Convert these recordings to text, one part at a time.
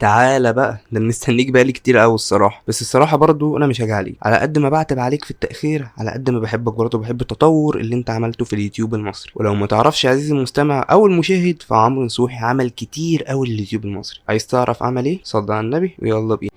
تعالى بقى، ده أنا مستنيك بقالي كتير قوي الصراحه. بس الصراحه برضو انا مش هاجي عليك، على قد ما بعتب عليك في التاخير على قد ما بحبك برضو، بحب التطور اللي انت عملته في اليوتيوب المصري. ولو ما تعرفش يا عزيزي المستمع او المشاهد، فعمرو نصوحي عمل كتير قوي لليوتيوب المصري. عايز تعرف عمل ايه؟ صل على النبي ويلا بينا.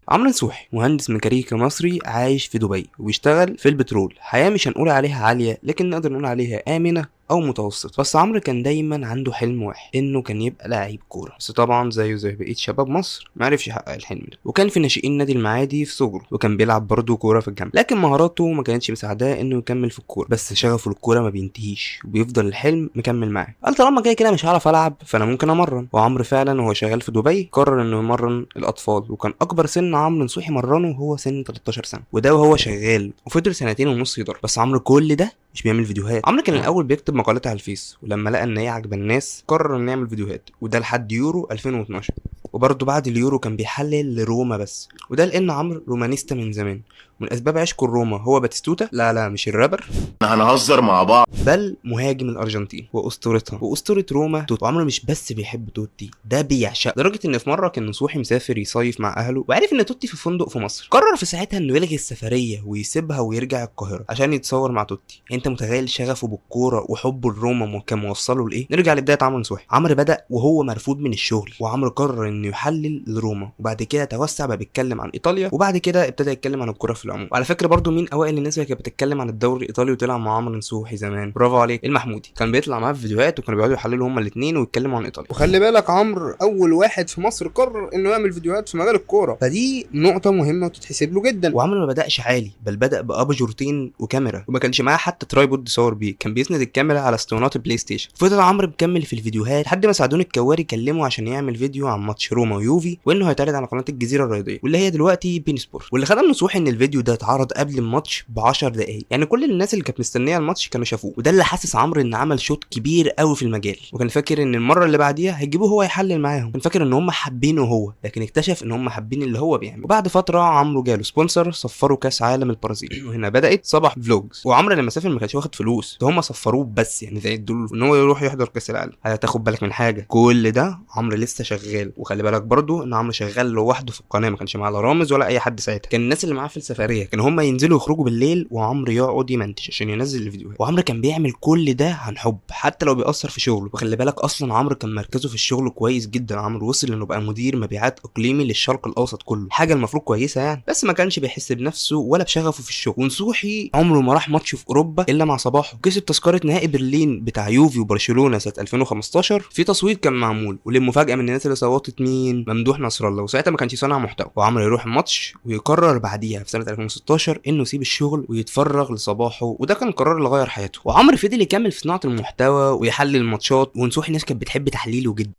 عمرو نصوحي مهندس ميكانيكا مصري عايش في دبي وبيشتغل في البترول. حياة مش هنقول عليها عالية، لكن نقدر نقول عليها آمنة او متوسط. بس عمرو كان دايما عنده حلم واحد، انه كان يبقى لعيب كوره. بس طبعا زيه زي بقيه شباب مصر ما عرفش يحقق الحلم ده، وكان في ناشئين نادي المعادي في صغره، وكان بيلعب برضه كوره في الجامعه. لكن مهاراته ما كانتش مساعداه انه يكمل في الكوره، بس شغفه للكوره ما بينتهيش وبيفضل الحلم مكمل معاه. قال طالما كده كده مش هعرف العب، فانا ممكن امرن. وعمرو فعلا وهو شغال في دبي قرر انه يمرن الاطفال، وكان اكبر سن عمرو نصوحي مرنه هو سن 13 سنه، وده وهو شغال. وفضل سنتين ونص يدرب. بس عمرو كل ده مش بيعمل فيديوهات. عمرو كان الاول بيكتب مقالات على الفيس، ولما لقى ان هي عجب الناس قرر انه يعمل فيديوهات، وده لحد يورو 2012. وبرضه بعد اليورو كان بيحلل لروما بس، وده لان عمرو رومانيستا من زمان. من اسباب عشقه لروما هو باتيستوتا، لا مش الرابر، هنهزر مع بعض. بل مهاجم الارجنتين واسطورتها واسطوره روما توتي. وعمرو مش بس بيحب توتي، ده بيعشق، لدرجه ان في مره كان نصوحي مسافر يصيف مع اهله وعرف ان توتي في فندق في مصر. قرر في ساعتها انه يلغي السفريه ويسيبها ويرجع القاهره عشان يتصور مع توتي. انت متخيل شغفه بالكوره وحبه لروما كان موصله لايه؟ نرجع لبدايه عمرو نصوحي. عمرو بدا وهو مرفوض من الشغل، وعمرو قرر انه يحلل لروما، وبعد كده توسع بقى بيتكلم عن ايطاليا، وبعد كده ابتدى يتكلم عن الكوره في العموم. وعلى فكره برضو مين اوائل الناس اللي كانت بتتكلم عن الدوري الايطالي وطلع مع عمرو نصوحي زمان؟ برافو عليك، المحمودي. كان بيطلع معاه في فيديوهات وكانوا بيقعدوا يحللوا هما الاثنين ويتكلموا عن ايطاليا. وخلي بالك عمرو اول واحد في مصر قرر انه يعمل فيديوهات في مجال الكوره، فدي نقطه مهمه وتتحسب له جدا. وعمرو ما بداش عالي، بل بدا باباجورتين وكاميرا، وما كانش معاه حتى ترايبود يصور بيه، كان بيسند الكاميرا على اسطوانات البلاي ستيشن. فضل عمرو مكمل في الفيديوهات لحد ما سعدون الكواري كلمه عشان يعمل فيديو عن ماتش روما ويوفي، وانه هيتعرض على قناه الجزيره الرياضيه واللي هي دلوقتي بين سبورت. واللي خدم نصوحي ان الفيديو ده اتعرض قبل الماتش ب 10 دقائق، يعني كل الناس اللي كانت مستنيه الماتش كانوا شافوه. وده اللي حاسس عمرو ان عمل شوط كبير قوي في المجال، وكان فاكر ان المره اللي بعديها هيجيبوه هو يحلل معاهم. كان فاكر ان هم حابينه هو، لكن اكتشف ان هم حابين اللي هو بيعمله. وبعد فتره عمرو جاله سبونسر صفروا كاس عالم البرازيل، وهنا بدات صباح فلوجز. وعمرو لما سافر ما كانش واخد فلوس، ده هم صفروه بس، يعني زي الدول ان هو يروح يحضر كاس العالم. هتاخد بالك من حاجه، كل ده عمرو لسه شغال. وخلي بالك برضو ان عمرو شغال لوحده في القناه، ما كانش معاه لا رامز ولا اي حد ساعتها. كان الناس اللي معاه في السفريه كانوا هم ينزلوا يخرجوا بالليل، وعمرو يقعد يمنتج عشان ينزل الفيديوهات. وعمرو كان بيعمل كل ده عن حب حتى لو بيأثر في شغله. وخلي بالك اصلا عمرو كان مركزه في الشغل كويس جدا. عمرو وصل انه بقى مدير مبيعات اقليمي للشرق الاوسط كله، حاجه المفروض كويسه يعني، بس ما كانش بيحس بنفسه ولا بشغفه في الشغل. ونصوحي عمره ما راح ماتش في اوروبا الا مع صباحه. كسب تذكره نهائي برلين بتاع يوفي وبرشلونه سنه 2015 في تصويت كان معمول، وللمفاجاه من الناس اللي صوتت مين؟ ممدوح نصر الله، وساعتها ما كانش صانع محتوى. وعمرو يروح الماتش ويقرر بعديها في سنه 2016 انه يسيب الشغل ويتفرغ لصباحه، وده كان قرار اللي غير حياته. وعمرو فضل يكمل في صناعه المحتوى ويحلل الماتشات، ونصوحي الناس كانت بتحب تحليله جدا.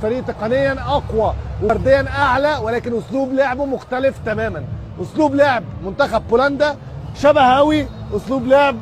فريق تقنيا اقوى وفرديا اعلى، ولكن اسلوب لعبه مختلف تماما. اسلوب لعب منتخب بولندا شبه قوي اسلوب لعب.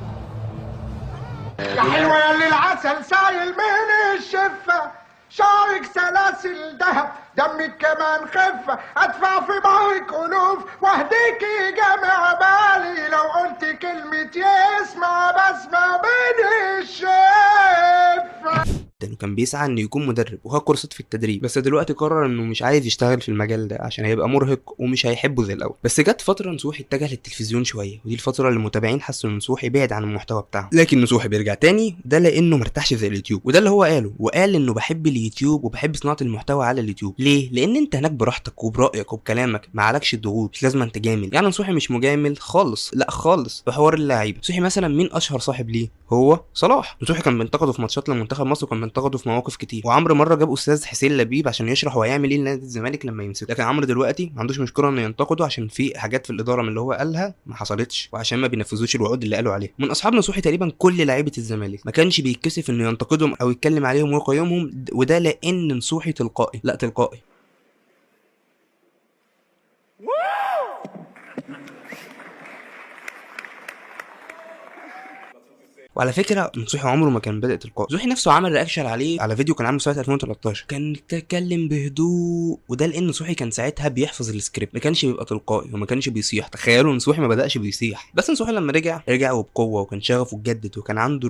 يا حلوه يا اللي العسل سايل من الشفه، شعرك سلاسل دهب، دمك كمان خفه، ادفع في معك الوف واهديكي جامع بالي، لو قلت كلمه يسمع بسمع من الشفه. وكان بيسعى انه يكون مدرب وخد كورسات في التدريب، بس دلوقتي قرر انه مش عايز يشتغل في المجال ده عشان هيبقى مرهق ومش هيحبه زي الاول. بس جت فتره نصوحي اتجه للتلفزيون شويه، ودي الفتره اللي المتابعين حسوا ان نصوحي بعد عن المحتوى بتاعه. لكن نصوحي بيرجع تاني، ده لانه مرتاحش زي اليوتيوب، وده اللي هو قاله. وقال انه بحب اليوتيوب وبحب صناعه المحتوى على اليوتيوب. ليه؟ لان انت هناك براحتك وبرايك وبكلامك، ما عليكش الضغوط، مش لازم انت جامل. يعني نصوحي مش مجامل خالص، لا خالص. في حوار اللعيبه نصوحي مثلا مين اشهر صاحب ليه؟ هو صلاح. نصوحي كان بينتقده في ماتشات لمنتخب مصر، وكان بينتقده في مواقف كتير. وعمرو مره جاب استاذ حسين لبيب عشان يشرح هو هيعمل ايه لنادي الزمالك لما يمسك. لكن عمرو دلوقتي ما عندوش مشكله انه ينتقده عشان في حاجات في الاداره من اللي هو قالها ما حصلتش، وعشان ما بينفذوش الوعود اللي قالوا عليها. من اصحاب نصوحي تقريبا كل لعيبه الزمالك ما كانش بيتكسف انه ينتقدهم او يتكلم عليهم ويقيمهم، وده لان نصوحي تلقائي، لا تلقائي. وعلى فكره نصوحي عمره ما كان بادئ تلقائي. نصوحي نفسه عمل رياكشن عليه على فيديو كان عامله سنه 2013، كان بيتكلم بهدوء، وده لان نصوحي كان ساعتها بيحفظ السكريبت، ما كانش بيبقى تلقائي وما كانش بيصيح. تخيلوا نصوحي ما بداش بيصيح، بس نصوحي لما رجع وبقوه، وكان شغفه اتجدد، وكان عنده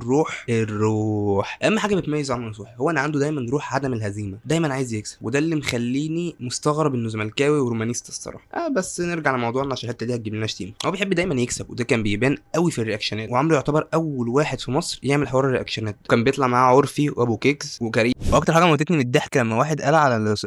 الروح. اهم حاجه بتميز عمرو نصوحي هو ان عنده دايما روح عدم الهزيمه، دايما عايز يكسب، وده اللي مخليني مستغرب انه زملكاوي ورومانيست الصراحه. بس نرجع لموضوعنا عشان الحته دي هتجيب لنا شتيمه. هو بيحب دايما يكسب، وده كان بيبان قوي في الرياكشنات، وعمرو يعتبر اول واحد في مصر يعمل حوار الرياكشنات. كان بيطلع معاه عرفي وابو كيكس وكريم. واكتر حاجه موتتني من الضحك لما واحد قال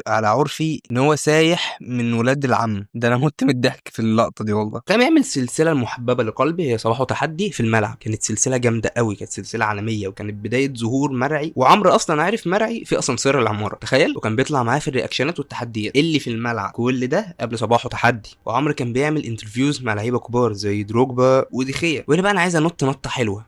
على عرفي ان هو سايح من ولاد العم، ده انا مت من الضحك في اللقطه دي والله. كان يعمل سلسله المحببه لقلبي هي صباح وتحدي في الملعب، كانت سلسله جامده قوي، كانت سلسله عالميه، وكانت بدايه ظهور مرعي. وعمرو اصلا عارف مرعي في اسانسير العماره، تخيل. وكان بيطلع معاه في الرياكشنات والتحديات اللي في الملعب، كل ده قبل صباح وتحدي. وعمرو كان بيعمل انترفيوز مع لعيبه كبار زي دروجبا وديخيا. وهنا بقى انا عايز انط نطه حلوه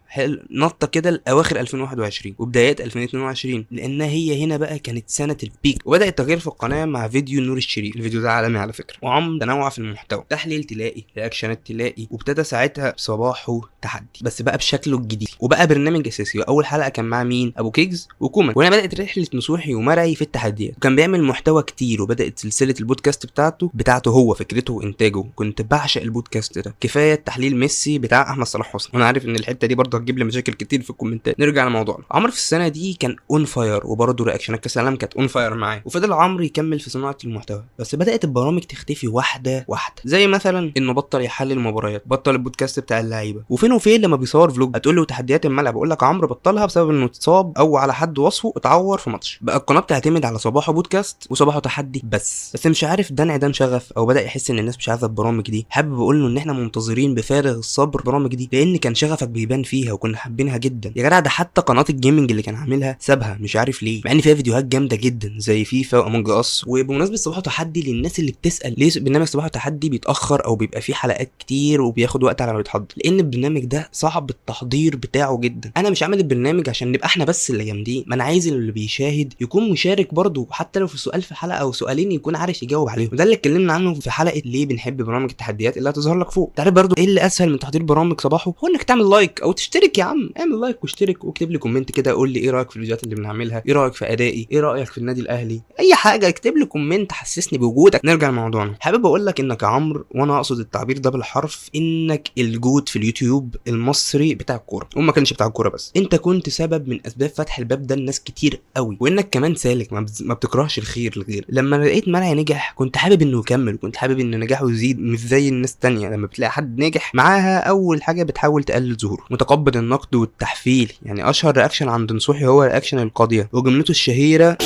نطه كده لاواخر 2021 وبدايات 2022، لان هي هنا بقى كانت سنه البيك، وبدا التغيير في القناه مع فيديو نور الشريف. الفيديو ده عالمي على فكره، وعمرو تنوع في المحتوى، تحليل تلاقي، رياكشنات تلاقي، وابتدى ساعتها صباحه تحدي بس بقى بشكله الجديد، وبقى برنامج اساسي. واول حلقه كان مع مين؟ ابو كيكس وكومان. وهنا بدات رحله نصوحي ومرعي في التحديات، وكان بيعمل محتوى كتير، وبدات سلسله البودكاست بتاعته هو، فكرته وانتاجه. كنت بعشق البودكاست ده، كفايه تحليل ميسي بتاع احمد صلاح حسني. وانا عارف ان الحته دي برضه هتجيب لي مشاكل كتير في الكومنتات. نرجع لموضوعنا. عمرو في السنه دي كان اون فاير، وبرضه رياكشنات كاس العالم كانت اون فاير معاه، وفضل عمرو يكمل في صناعه المحتوى. بس بدات البرامج تختفي واحده واحده، زي مثلا انه بطل يحلل المباريات، بطل البودكاست بتاع اللعيبه، وفين وفين لما بيصور فلوج. هتقول له تحديات الملعب، اقول لك عمرو بطلها بسبب انه اتصاب، او على حد وصفه اتعور في ماتش. بقى القناه بتعتمد على صباحه بودكاست وصباحه تحدي بس مش عارف ده انعدام شغف، او بدا يحس ان الناس مش عايزه البرامج دي. حابب اقول له ان احنا منتظرين بفارغ الصبر البرامج دي، لان كان شغفك بيبان فيها، وكنا حابينها جدا يا جدع. ده حتى قناه الجيمنج اللي كان عاملها سابها، مش عارف ليه، مع ان فيها فيديوهات جامده جدا زي فيفا وامونج اس. وبمناسبه صباحه تحدي، للناس اللي بتسال ليه برنامج صباحه تحدي بيتاخر او بيبقى فيه حلقات كتير وبياخد وقت على ما يتحضر، لان البرنامج ده صعب التحضير بتاعه جدا. انا مش عامل البرنامج عشان نبقى احنا بس اللي جامدين، ما انا عايز اللي بيشاهد يكون مشارك برضه، حتى لو في سؤال في حلقه او سؤالين يكون عارف يجاوب عليهم. وده اللي اتكلمنا عنه في حلقه ليه بنحب برامج التحديات اللي هتظهر لك فوق. تعرف برضه ايه اللي اسهل من تحضير برامج صباحه؟ هو انك تعمل لايك او تشترك. يا عم اعمل لايك واشترك، واكتب لي كومنت كده، قول لي ايه رايك في الفيديوهات اللي بنعملها، ايه رايك في ادائي، ايه رايك في النادي الاهلي، اي حاجه اكتب لي كومنت حسسني بوجودك. نرجع لموضوعنا. حابب اقول لك انك يا عمرو، وانا اقصد التعبير ده بالحرف، انك الجود في اليوتيوب المصري بتاع الكوره، وما كانش بتاع الكوره بس. انت كنت سبب من اسباب فتح الباب ده لناس كتير قوي، وانك كمان سالك ما بتكرهش الخير للغير. لما لقيت مرعي نجح كنت حابب انه يكمل، وكنت حابب ان نجاحه يزيد، مش زي الناس التانية لما بتلاقي حد ناجح معاها اول حاجه بتحاول تقلل ظهوره. متقبل النقد والتحفيل، يعني اشهر رياكشن عند نصوحي هو رياكشن القاضيه وجملته الشهيره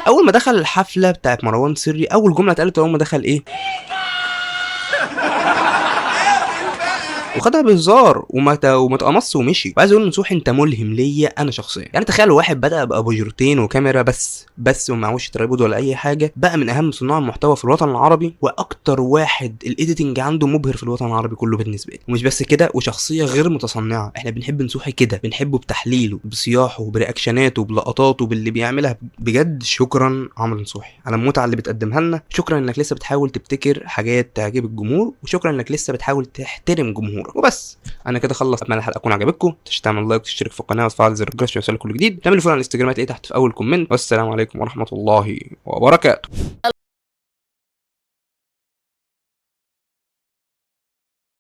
اول ما دخل الحفله بتاعت مروان سري. اول جمله اتقالت اول ما دخل ايه؟ وخدها بهزار وما تقمص ومشي. وعايز اقول نصوحي انت ملهم ليا انا شخصيا. يعني تخيل واحد بدا باباجورتين وكاميرا بس ومعهوش ترابط ولا اي حاجه، بقى من اهم صناع المحتوى في الوطن العربي، واكتر واحد الايديتنج عنده مبهر في الوطن العربي كله بالنسبه لي. ومش بس كده، وشخصيه غير متصنعه. احنا بنحب نصوحي كده، بنحبه بتحليله، بصياحه، برياكشناته، بلقطاته، باللي بيعملها. بجد شكرا عمرو نصوحي على المتعه اللي بتقدمها لنا. شكرا انك لسه بتحاول تبتكر حاجات تعجب الجمهور، وشكرا انك لسه بتحاول تحترم جمهورك. وبس انا كده خلصت. اتمنى الحلقه تكون عجبتكم. تعمل لايك وتشترك في القناه وتفعل زر الجرس عشان يوصلك كل جديد. تعمل فولو على الانستجرام تحت في اول كومنت. والسلام عليكم ورحمه الله وبركاته.